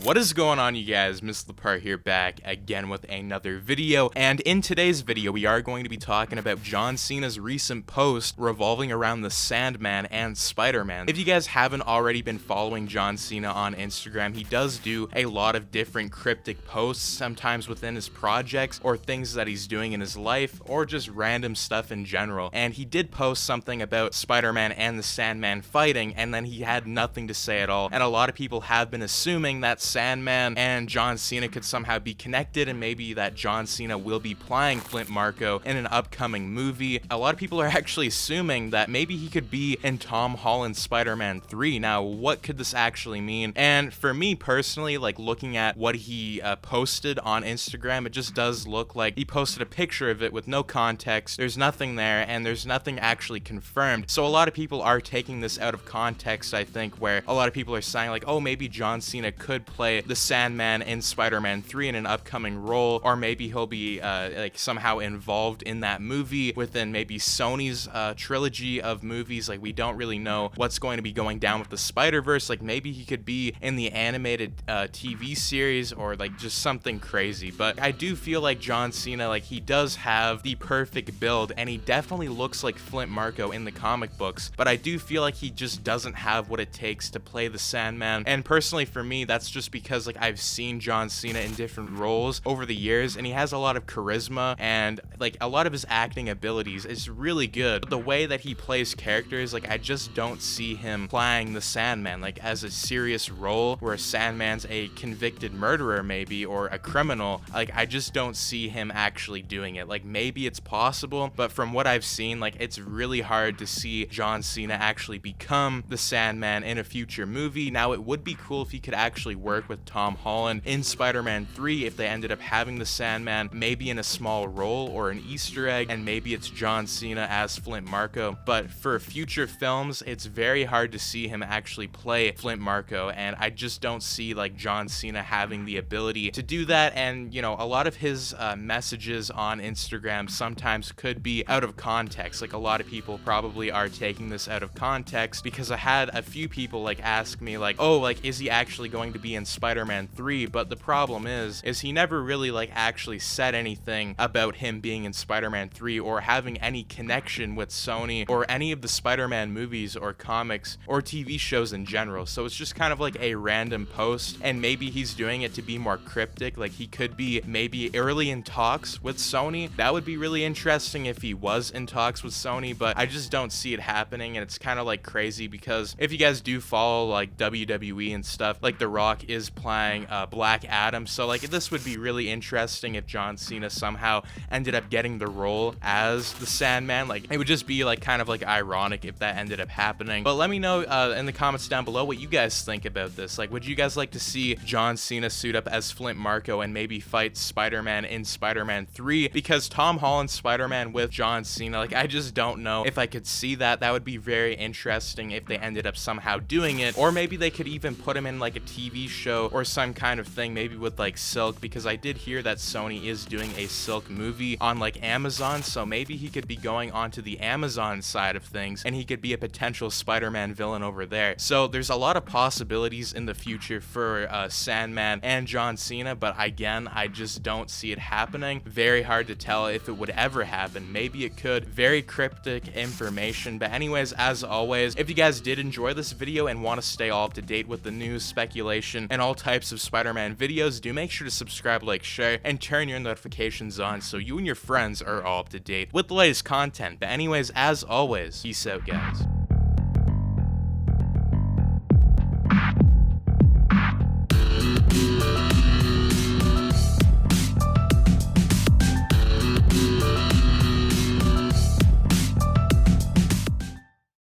What is going on, you guys? MissedThePart here, back again with another video, and in today's video we are going to be talking about John Cena's recent post revolving around the Sandman and Spider-Man. If you guys haven't already been following John Cena on Instagram, he does do a lot of different cryptic posts, sometimes within his projects or things that he's doing in his life, or just random stuff in general. And he did post something about Spider-Man and the Sandman fighting, and then he had nothing to say at all, and a lot of people have been assuming that Sandman and John Cena could somehow be connected, and maybe that John Cena will be playing Flint Marko in an upcoming movie. A lot of people are actually assuming that maybe he could be in Tom Holland's Spider-Man 3. Now, what could this actually mean? And for me personally, like looking at what he posted on Instagram, it just does look like he posted a picture of it with no context. There's nothing there, and there's nothing actually confirmed. So a lot of people are taking this out of context, I think, where a lot of people are saying like, oh, maybe John Cena could play the Sandman in Spider-Man 3 in an upcoming role, or maybe he'll be like somehow involved in that movie within maybe Sony's trilogy of movies. Like, we don't really know what's going to be going down with the Spider-Verse. Like, maybe he could be in the animated TV series, or like just something crazy. But I do feel like John Cena, like, he does have the perfect build, and he definitely looks like Flint Marko in the comic books, but I do feel like he just doesn't have what it takes to play the Sandman. And personally for me, that's just because like I've seen John Cena in different roles over the years, and he has a lot of charisma, and like a lot of his acting abilities is really good. But the way that he plays characters, like, I just don't see him playing the Sandman like as a serious role where Sandman's a convicted murderer maybe, or a criminal. Like, I just don't see him actually doing it. Like, maybe it's possible, but from what I've seen, like, it's really hard to see John Cena actually become the Sandman in a future movie. Now, it would be cool if he could actually work with Tom Holland in Spider-Man 3 if they ended up having the Sandman maybe in a small role or an Easter egg, and maybe it's John Cena as Flint Marko. But for future films, it's very hard to see him actually play Flint Marko, and I just don't see like John Cena having the ability to do that. And you know, a lot of his messages on Instagram sometimes could be out of context. Like, a lot of people probably are taking this out of context, because I had a few people like ask me like, oh, like, is he actually going to be in Spider-Man 3? But the problem is he never really like actually said anything about him being in Spider-Man 3 or having any connection with Sony or any of the Spider-Man movies or comics or TV shows in general. So it's just kind of like a random post, and maybe he's doing it to be more cryptic. Like, he could be maybe early in talks with Sony. That would be really interesting if he was in talks with Sony, but I just don't see it happening. And it's kind of like crazy, because if you guys do follow like WWE and stuff, like The Rock is playing Black Adam, so like this would be really interesting if John Cena somehow ended up getting the role as the Sandman. Like, it would just be like kind of like ironic if that ended up happening. But let me know in the comments down below what you guys think about this. Like, would you guys like to see John Cena suit up as Flint Marko and maybe fight Spider-Man in Spider-Man 3? Because Tom Holland's Spider-Man with John Cena, like, I just don't know if I could see that. That would be very interesting if they ended up somehow doing it, or maybe they could even put him in like a TV show or some kind of thing, maybe with like Silk, because I did hear that Sony is doing a Silk movie on like Amazon, so maybe he could be going onto the Amazon side of things, and he could be a potential Spider-Man villain over there. So there's a lot of possibilities in the future for Sandman and John Cena, but again, I just don't see it happening. Very hard to tell if it would ever happen. Maybe it could. Very cryptic information. But anyways, as always, if you guys did enjoy this video and want to stay all up to date with the news, speculation, and all types of Spider-Man videos, do make sure to subscribe, like, share, and turn your notifications on so you and your friends are all up to date with the latest content. But anyways, as always, peace out, guys.